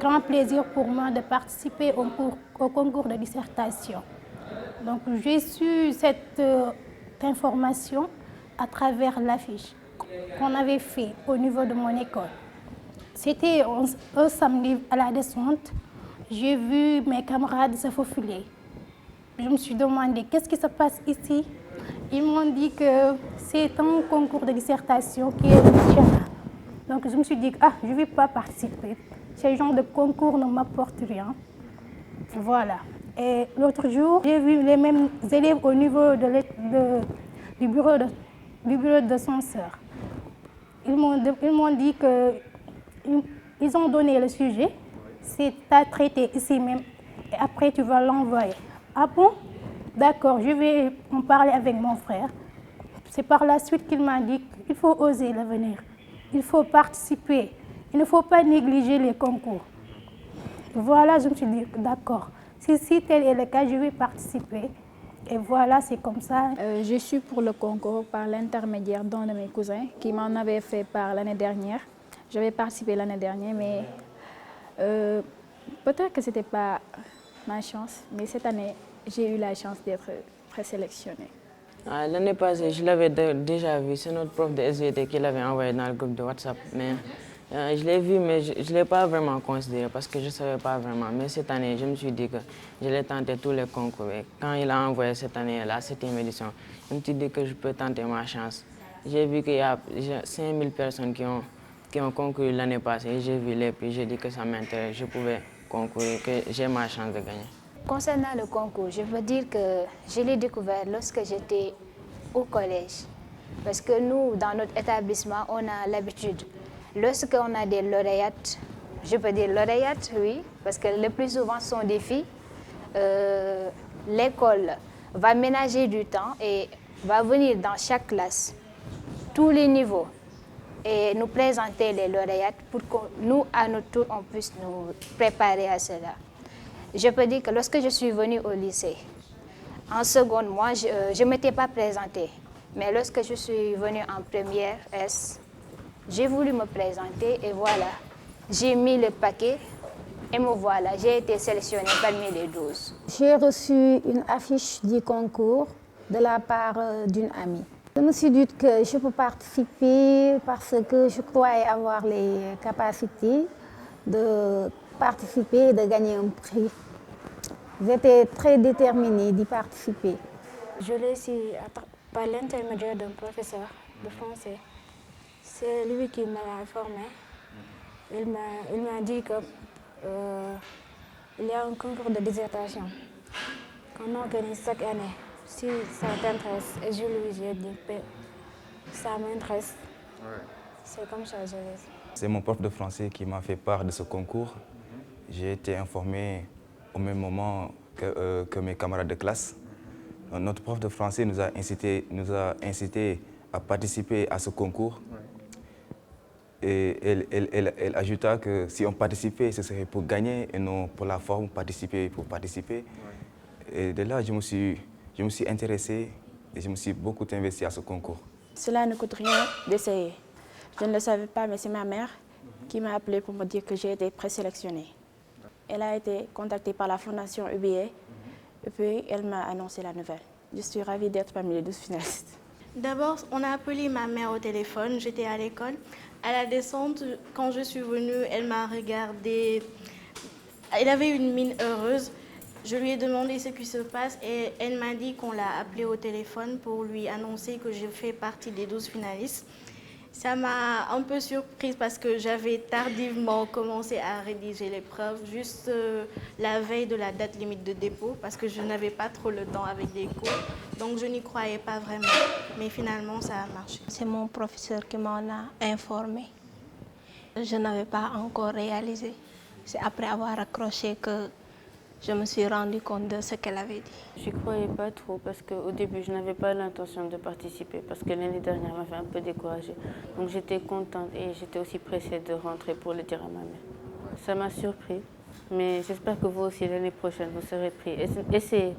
grand plaisir pour moi de participer au concours de dissertation. Donc j'ai su cette information à travers l'affiche qu'on avait fait au niveau de mon école. C'était un samedi à la descente. J'ai vu mes camarades se faufiler. Je me suis demandé qu'est-ce qui se passe ici. Ils m'ont dit que c'est un concours de dissertation qui est national. Donc je me suis dit, je ne vais pas participer. Ce genre de concours ne m'apporte rien. Voilà. Et l'autre jour, j'ai vu les mêmes élèves au niveau du bureau de censeur. Ils m'ont dit qu'ils ont donné le sujet, c'est à traiter ici même, et après tu vas l'envoyer. Ah bon? D'accord, je vais en parler avec mon frère. C'est par la suite qu'il m'a dit qu'il faut oser l'avenir. Il faut participer. Il ne faut pas négliger les concours. Voilà, je me suis dit, d'accord. Si tel est le cas, je vais participer. Et voilà, c'est comme ça. Je suis pour le concours par l'intermédiaire d'un de mes cousins qui m'en avait fait part l'année dernière. J'avais participé l'année dernière, mais peut-être que ce n'était pas ma chance. Mais cette année, j'ai eu la chance d'être présélectionnée. L'année passée, je l'avais déjà vu. C'est notre prof de SVT qui l'avait envoyé dans le groupe de WhatsApp. Mais je l'ai vu, mais je ne l'ai pas vraiment considéré parce que je ne savais pas vraiment. Mais cette année, je me suis dit que j'allais tenter tous les concours. Et quand il a envoyé cette année, la 7e édition, je me suis dit que je peux tenter ma chance. J'ai vu qu'il y a 5000 personnes qui ont concouru l'année passée. Et j'ai vu les prix, j'ai dit que ça m'intéresse, je pouvais concourir, que j'ai ma chance de gagner. Concernant le concours, je veux dire que je l'ai découvert lorsque j'étais au collège. Parce que nous, dans notre établissement, on a l'habitude, lorsqu'on a des lauréates, je peux dire lauréates, oui, parce que le plus souvent ce sont des filles, l'école va ménager du temps et va venir dans chaque classe, tous les niveaux, et nous présenter les lauréates pour que nous, à notre tour, on puisse nous préparer à cela. Je peux dire que lorsque je suis venue au lycée, en seconde, moi, je ne m'étais pas présentée. Mais lorsque je suis venue en première S, j'ai voulu me présenter et voilà. J'ai mis le paquet et me voilà. J'ai été sélectionnée parmi les 12. J'ai reçu une affiche du concours de la part d'une amie. Je me suis dit que je peux participer parce que je croyais avoir les capacités de participer et de gagner un prix. J'étais très déterminée d'y participer. Je l'ai su par l'intermédiaire d'un professeur de français. C'est lui qui m'a informé. Il m'a dit qu'il y a un concours de dissertation qu'on organise chaque année. Si ça t'intéresse, et je lui ai dit que ça m'intéresse. C'est comme ça que je l'ai. C'est mon prof de français qui m'a fait part de ce concours. J'ai été informé au même moment que mes camarades de classe. Notre prof de français nous a incité à participer à ce concours. Et elle ajouta que si on participait, ce serait pour gagner et non pour la forme, participer pour participer. Et de là, je me suis intéressé et je me suis beaucoup investi à ce concours. Cela ne coûte rien d'essayer. Je ne le savais pas, mais c'est ma mère qui m'a appelé pour me dire que j'ai été présélectionnée. Elle a été contactée par la Fondation UBA et puis elle m'a annoncé la nouvelle. Je suis ravie d'être parmi les 12 finalistes. D'abord, on a appelé ma mère au téléphone, j'étais à l'école. À la descente, quand je suis venue, elle m'a regardée. Elle avait une mine heureuse. Je lui ai demandé ce qui se passe et elle m'a dit qu'on l'a appelée au téléphone pour lui annoncer que je fais partie des 12 finalistes. Ça m'a un peu surprise parce que j'avais tardivement commencé à rédiger l'épreuve, juste la veille de la date limite de dépôt, parce que je n'avais pas trop le temps avec des cours. Donc je n'y croyais pas vraiment, mais finalement ça a marché. C'est mon professeur qui m'en a informé. Je n'avais pas encore réalisé. C'est après avoir accroché que je me suis rendu compte de ce qu'elle avait dit. Je ne croyais pas trop parce qu'au début, je n'avais pas l'intention de participer parce que l'année dernière m'avait un peu découragée. Donc j'étais contente et j'étais aussi pressée de rentrer pour le dire à ma mère. Ça m'a surpris, mais j'espère que vous aussi, l'année prochaine, vous serez pris. Essayez.